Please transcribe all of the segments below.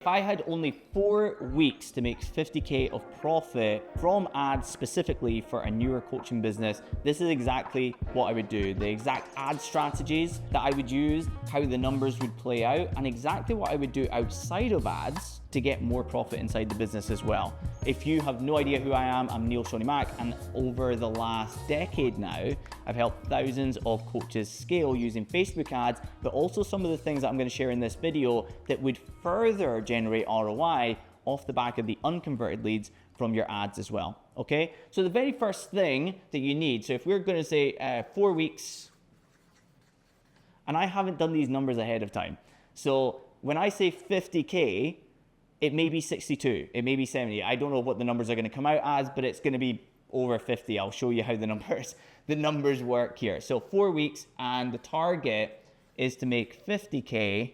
If I had only 4 weeks to make 50K of profit from ads specifically for a newer coaching business, this is exactly what I would do. The exact ad strategies that I would use, how the numbers would play out, and exactly what I would do outside of ads to get more profit inside the business as well. If you have no idea who I am, I'm Shoney, and over the last decade now, I've helped thousands of coaches scale using Facebook ads, but also some of the things that I'm going to share in this video that would further generate ROI off the back of the unconverted leads from your ads as well, okay? So the very first thing that you need, so if we're going to say 4 weeks, and I haven't done these numbers ahead of time, so when I say 50K, it may be 62, it may be 70. I don't know what the numbers are going to come out as, but it's going to be over 50. I'll show you how the numbers work here. So 4 weeks, and the target is to make 50K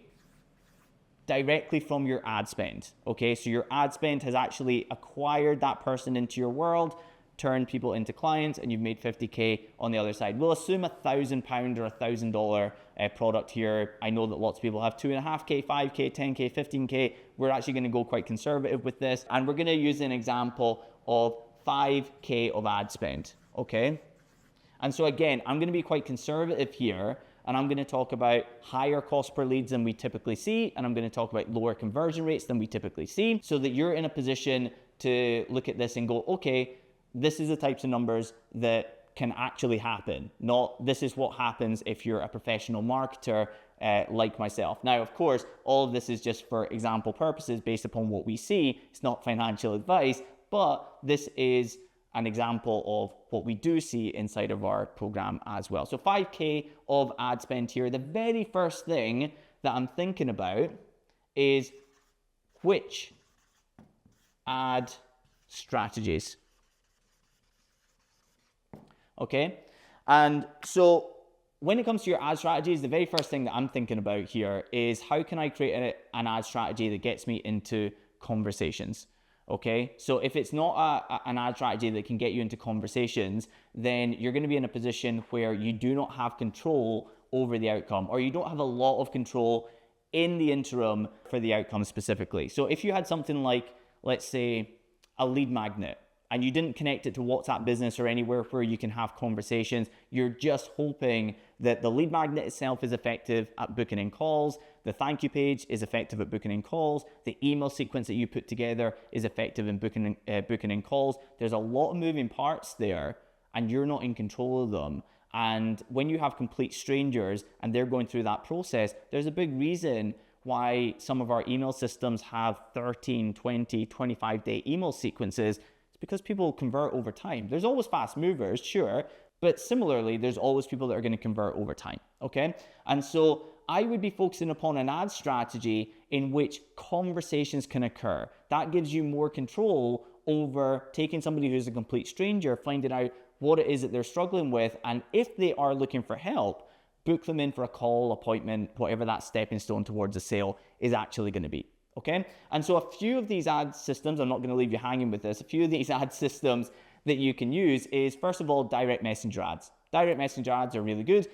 directly from your ad spend. Okay, so your ad spend has actually acquired that person into your world, turned people into clients, and you've made 50K on the other side. We'll assume £1,000 or $1,000 product here. I know that lots of people have 2.5K, 5K, 10K, 15K. We're actually going to go quite conservative with this, and we're going to use an example of 5K of ad spend. Okay, and so again, I'm going to be quite conservative here, and I'm going to talk about higher cost per leads than we typically see, and I'm going to talk about lower conversion rates than we typically see, so that you're in a position to look at this and go, okay, this is the types of numbers that can actually happen, not this is what happens if you're a professional marketer like myself. Now, of course, all of this is just for example purposes based upon what we see. It's not financial advice, but this is an example of what we do see inside of our program as well. So 5K of ad spend here. The very first thing that I'm thinking about is which ad strategies. Okay, and so when it comes to your ad strategies, the very first thing that I'm thinking about here is how can I create an ad strategy that gets me into conversations. Okay, so if it's not an ad strategy that can get you into conversations, then you're going to be in a position where you do not have control over the outcome, or you don't have a lot of control in the interim for the outcome specifically. So if you had something like, let's say, a lead magnet, and you didn't connect it to WhatsApp Business or anywhere where you can have conversations, you're just hoping that the lead magnet itself is effective at booking in calls, the thank you page is effective at booking in calls, the email sequence that you put together is effective in booking in calls. There's a lot of moving parts there, and you're not in control of them. And when you have complete strangers and they're going through that process, there's a big reason why some of our email systems have 13, 20, 25-day email sequences. Because people convert over time. There's always fast movers, sure, but similarly, there's always people that are going to convert over time, okay? And so I would be focusing upon an ad strategy in which conversations can occur. That gives you more control over taking somebody who's a complete stranger, finding out what it is that they're struggling with, and if they are looking for help, book them in for a call, appointment, whatever that stepping stone towards a sale is actually going to be. Okay, and so a few of these ad systems, I'm not going to leave you hanging with this, a few of these ad systems that you can use is, first of all, direct messenger ads. Direct messenger ads are really good,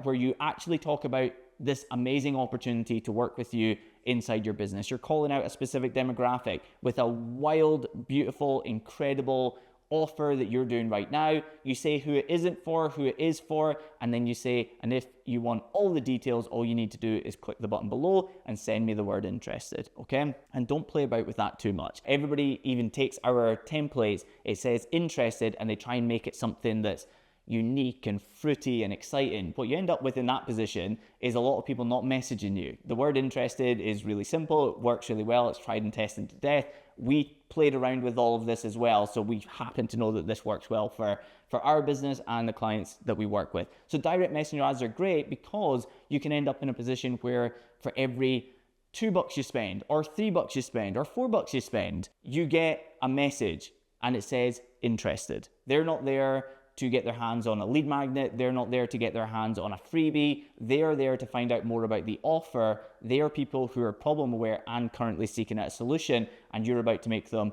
where you actually talk about this amazing opportunity to work with you inside your business. You're calling out a specific demographic with a wild, beautiful, incredible offer that you're doing right now. You say who it isn't for, who it is for, and then you say, and if you want all the details, all you need to do is click the button below and send me the word interested, okay? And don't play about with that too much. Everybody even takes our templates, it says interested, and they try and make it something that's unique and fruity and exciting. What you end up with in that position is a lot of people not messaging you. The word interested is really simple, it works really well, it's tried and tested to death. We played around with all of this as well, so we happen to know that this works well for our business and the clients that we work with. So direct messenger ads are great because you can end up in a position where for every $2 you spend, or $3 you spend, or $4 you spend, you get a message and it says interested. They're not there to get their hands on a lead magnet. They're not there to get their hands on a freebie. They are there to find out more about the offer. They are people who are problem aware and currently seeking out a solution, and you're about to make them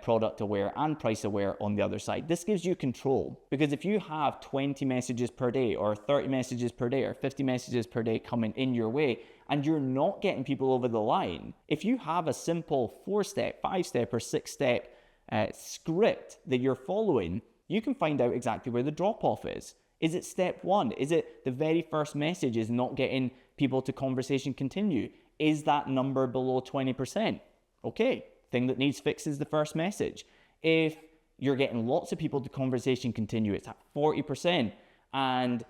product aware and price aware on the other side. This gives you control, because if you have 20 messages per day or 30 messages per day or 50 messages per day coming in your way, and you're not getting people over the line, if you have a simple 4-step, 5-step, or 6-step script that you're following, you can find out exactly where the drop-off is. Is it step 1? Is it the very first message is not getting people to conversation continue? Is that number below 20%? Okay, thing that needs fixed is the first message. If you're getting lots of people to conversation continue, it's at 40%, and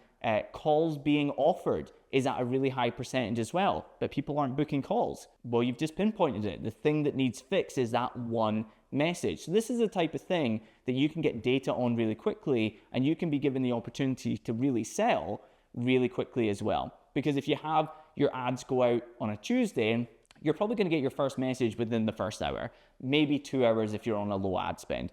calls being offered is at a really high percentage as well, but people aren't booking calls. Well, you've just pinpointed it. The thing that needs fixed is that one message. So this is the type of thing that you can get data on really quickly, and you can be given the opportunity to really sell really quickly as well. Because if you have your ads go out on a Tuesday, you're probably going to get your first message within the first hour, maybe 2 hours if you're on a low ad spend.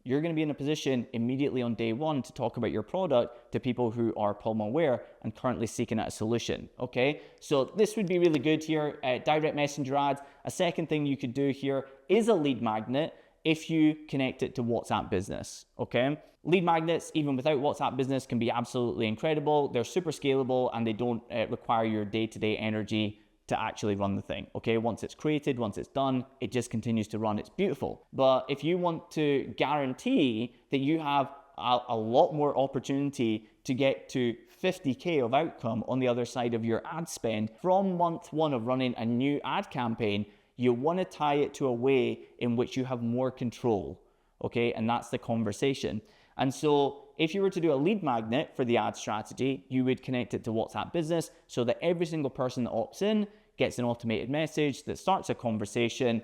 You're going to be in a position immediately on day one to talk about your product to people who are problem aware and currently seeking out a solution, okay? So this would be really good here, direct messenger ads. A second thing you could do here is a lead magnet if you connect it to WhatsApp Business, okay? Lead magnets, even without WhatsApp Business, can be absolutely incredible. They're super scalable and they don't require your day-to-day energy to actually run the thing, okay? Once it's created, once it's done, it just continues to run. It's beautiful. But if you want to guarantee that you have a lot more opportunity to get to 50K of outcome on the other side of your ad spend from month one of running a new ad campaign, you want to tie it to a way in which you have more control, okay? And that's the conversation. And so if you were to do a lead magnet for the ad strategy, you would connect it to WhatsApp Business so that every single person that opts in gets an automated message that starts a conversation,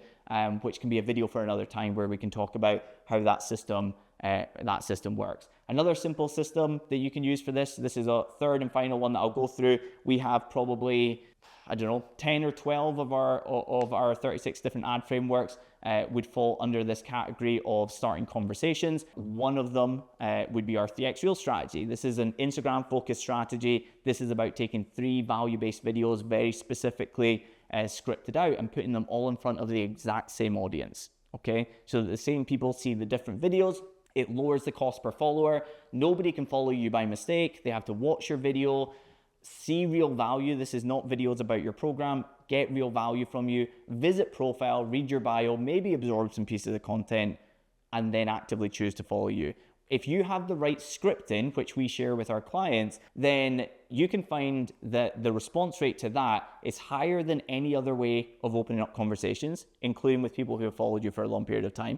which can be a video for another time where we can talk about how that system works. Another simple system that you can use for this is a third and final one that I'll go through. We have probably, 10 or 12 of our 36 different ad frameworks would fall under this category of starting conversations. One of them would be our 3x Reel strategy. This is an Instagram focused strategy. This is about taking 3 value-based videos, very specifically scripted out, and putting them all in front of the exact same audience, okay? So that the same people see the different videos. It lowers the cost per follower. Nobody can follow you by mistake. They have to watch your video, see real value. This is not videos about your program. Get real value from you. Visit profile, read your bio, maybe absorb some pieces of content, and then actively choose to follow you. If you have the right scripting, which we share with our clients, then you can find that the response rate to that is higher than any other way of opening up conversations, including with people who have followed you for a long period of time.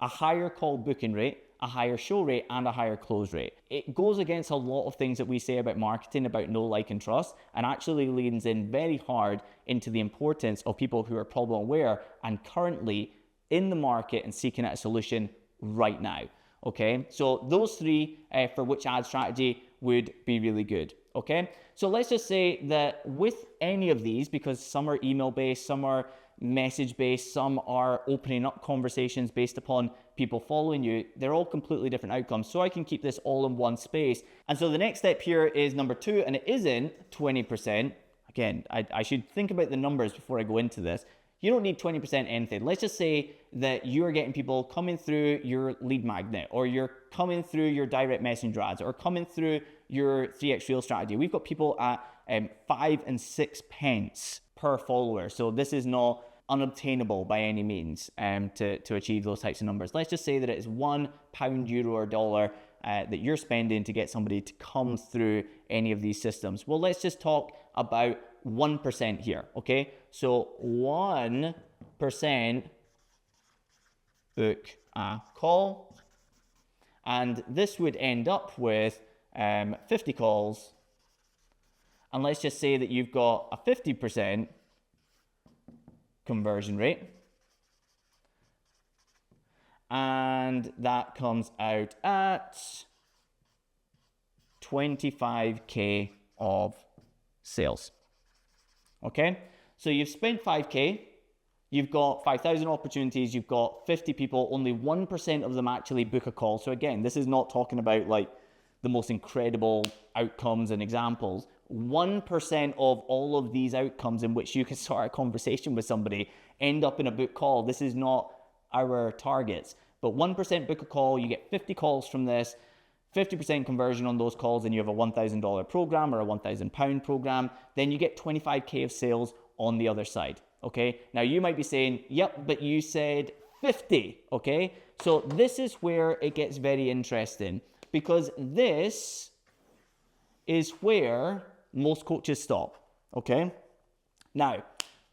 A higher call booking rate, a higher show rate, and a higher close rate. It goes against a lot of things that we say about marketing, about know, like, and trust, and actually leans in very hard into the importance of people who are problem aware and currently in the market and seeking out a solution right now, okay? So those 3 for which ad strategy would be really good, okay? So let's just say that with any of these, because some are email-based, some are message-based, some are opening up conversations based upon people following you, they're all completely different outcomes. So I can keep this all in one space. And so the next step here is number 2, and it isn't 20%. Again, I should think about the numbers before I go into this. You don't need 20% anything. Let's just say that you're getting people coming through your lead magnet, or you're coming through your direct messenger ads, or coming through your 3x Reel strategy. We've got people at 5 and 6 pence per follower. So this is not unobtainable by any means to achieve those types of numbers. Let's just say that it is £1, euro, or dollar that you're spending to get somebody to come through any of these systems. Well, let's just talk about 1% here, okay? So 1% book a call, and this would end up with 50 calls. And let's just say that you've got a 50% conversion rate, and that comes out at 25K of sales. Okay, so you've spent 5K, you've got 5,000 opportunities, you've got 50 people, only 1% of them actually book a call. So again, this is not talking about like the most incredible outcomes and examples. 1% of all of these outcomes in which you can start a conversation with somebody end up in a book call. This is not our targets, but 1% book a call. You get 50 calls from this. 50% conversion on those calls and you have a $1,000 program or a £1,000 program, then you get 25K of sales on the other side, okay? Now you might be saying, yep, but you said 50, okay? So this is where it gets very interesting, because this is where most coaches stop, okay? Now,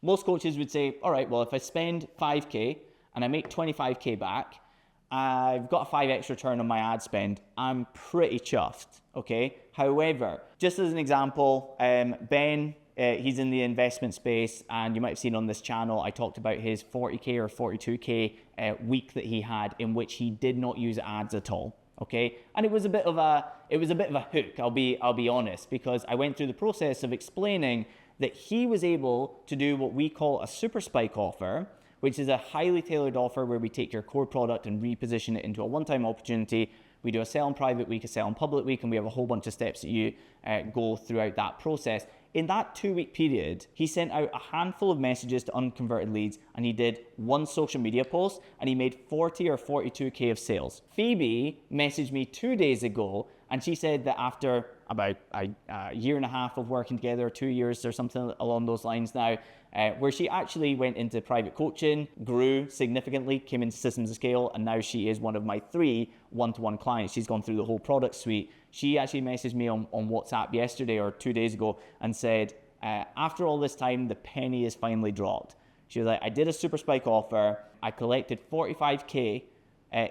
most coaches would say, all right, well, if I spend 5K and I make 25K back, I've got a 5x return on my ad spend, I'm pretty chuffed, okay? However, just as an example, Ben, he's in the investment space, and you might have seen on this channel, I talked about his 40K or 42K week that he had in which he did not use ads at all, okay? And it was a bit of a hook, I'll be honest, because I went through the process of explaining that he was able to do what we call a super spike offer, which is a highly tailored offer where we take your core product and reposition it into a one-time opportunity. We do a sell in private week, a sell in public week, and we have a whole bunch of steps that you go throughout that process. In that 2-week period, he sent out a handful of messages to unconverted leads, and he did one social media post, and he made 40 or 42K of sales. Phoebe messaged me 2 days ago, and she said that after about a year and a half of working together, 2 years or something along those lines now, where she actually went into private coaching, grew significantly, came into Systems of Scale, and now she is one of my 3 one-to-one clients. She's gone through the whole product suite. She actually messaged me on WhatsApp yesterday or 2 days ago and said, after all this time, the penny is finally dropped. She was like, I did a super spike offer, I collected 45K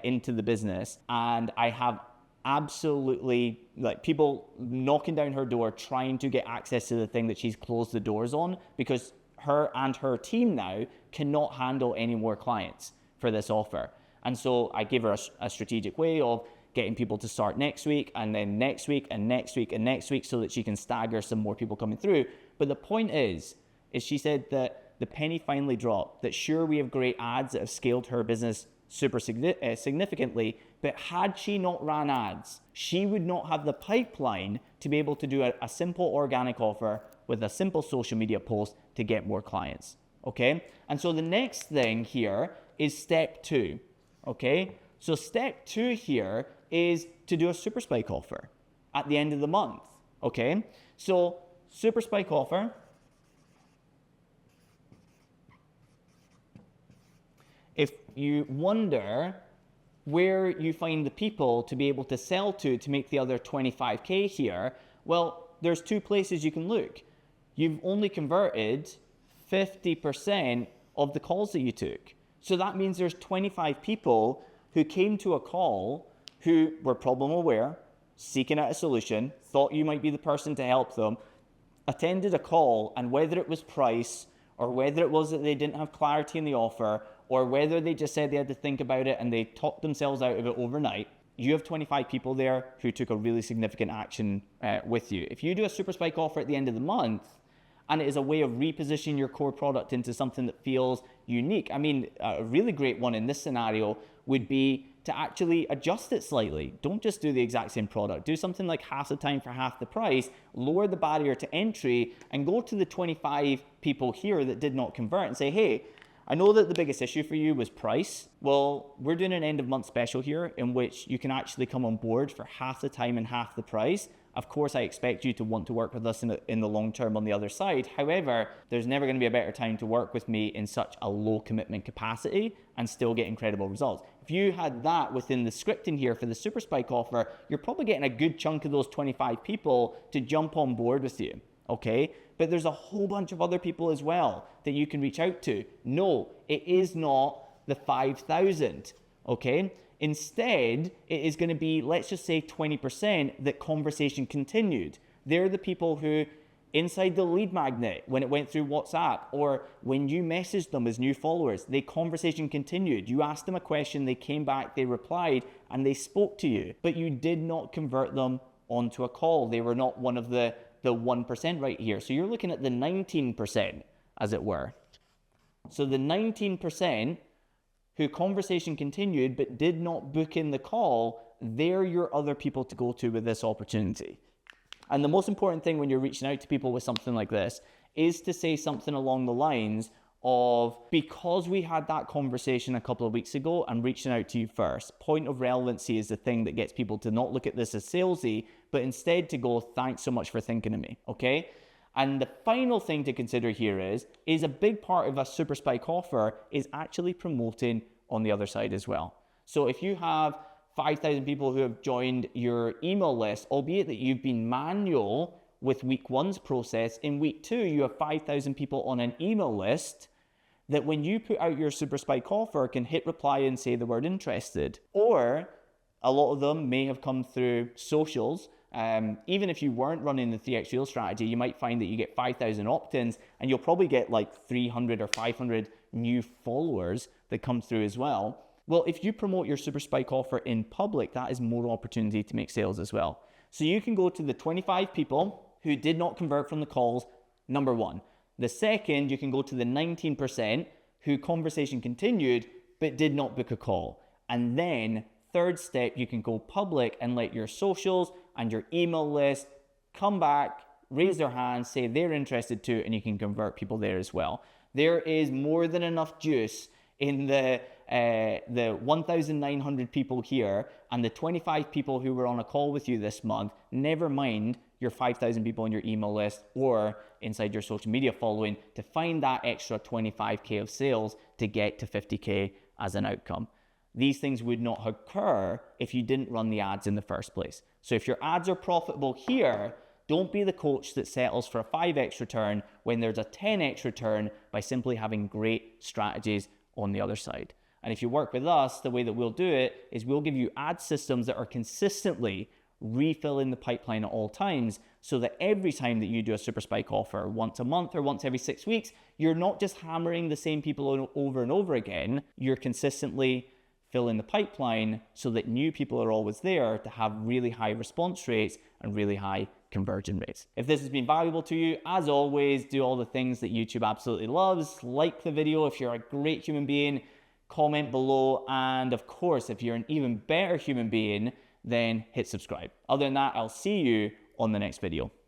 into the business, and I have absolutely like people knocking down her door trying to get access to the thing that she's closed the doors on, because her and her team now cannot handle any more clients for this offer. And so I gave her a strategic way of getting people to start next week, and then next week, and next week, and next week, so that she can stagger some more people coming through. But the point is she said that the penny finally dropped, that sure, we have great ads that have scaled her business super significantly, but had she not ran ads, she would not have the pipeline to be able to do a simple organic offer with a simple social media post to get more clients, okay? And so the next thing here is step 2, okay? So step 2 here is to do a super spike offer at the end of the month, okay? So super spike offer, if you wonder where you find the people to be able to sell to make the other 25K here, well, there's 2 places you can look. You've only converted 50% of the calls that you took. So that means there's 25 people who came to a call who were problem aware, seeking out a solution, thought you might be the person to help them, attended a call, and whether it was price, or whether it was that they didn't have clarity in the offer, or whether they just said they had to think about it and they talked themselves out of it overnight, you have 25 people there who took a really significant action with you. If you do a super spike offer at the end of the month, and it is a way of repositioning your core product into something that feels unique. I mean, a really great one in this scenario would be to actually adjust it slightly. Don't just do the exact same product. Do something like half the time for half the price, lower the barrier to entry, and go to the 25 people here that did not convert and say, hey, I know that the biggest issue for you was price. Well, we're doing an end of month special here in which you can actually come on board for half the time and half the price. Of course, I expect you to want to work with us in the long term on the other side. However, there's never going to be a better time to work with me in such a low commitment capacity and still get incredible results. If you had that within the scripting here for the super spike offer, you're probably getting a good chunk of those 25 people to jump on board with you, okay? But there's a whole bunch of other people as well that you can reach out to. No, it is not the 5,000, okay? Instead, it is going to be, let's just say 20% that conversation continued. They're the people who, inside the lead magnet, when it went through WhatsApp, or when you messaged them as new followers, the conversation continued. You asked them a question, they came back, they replied, and they spoke to you. But you did not convert them onto a call. They were not one of the 1% right here. So you're looking at the 19%, as it were. So the 19% who conversation continued but did not book in the call, they're your other people to go to with this opportunity. And the most important thing when you're reaching out to people with something like this is to say something along the lines of, because we had that conversation a couple of weeks ago, I'm reaching out to you first. Point of relevancy is the thing that gets people to not look at this as salesy, but instead to go, thanks so much for thinking of me, okay? And the final thing to consider here is a big part of a super spike offer is actually promoting on the other side as well. So if you have 5,000 people who have joined your email list, albeit that you've been manual with week 1's process, in week 2, you have 5,000 people on an email list that when you put out your super spike offer can hit reply and say the word interested. Or a lot of them may have come through socials. Even if you weren't running the 3x reel strategy, you might find that you get 5,000 opt-ins and you'll probably get like 300 or 500 new followers that come through as well. Well, if you promote your super spike offer in public, that is more opportunity to make sales as well. So you can go to the 25 people who did not convert from the calls, number 1. The second, you can go to the 19% who conversation continued but did not book a call. And then third step, you can go public and let your socials and your email list come back, raise their hands, say they're interested too, and you can convert people there as well. There is more than enough juice in the 1,900 people here and the 25 people who were on a call with you this month, never mind your 5,000 people on your email list or inside your social media following, to find that extra 25K of sales to get to 50K as an outcome. These things would not occur if you didn't run the ads in the first place. So if your ads are profitable here, don't be the coach that settles for a 5x return when there's a 10x return by simply having great strategies on the other side. And if you work with us, the way that we'll do it is we'll give you ad systems that are consistently refilling the pipeline at all times, so that every time that you do a super spike offer once a month or once every 6 weeks, you're not just hammering the same people over and over again. You're consistently filling the pipeline so that new people are always there to have really high response rates and really high conversion rates. If this has been valuable to you, as always, do all the things that YouTube absolutely loves. Like the video if you're a great human being, comment below, and of course, if you're an even better human being, then hit subscribe. Other than that, I'll see you on the next video.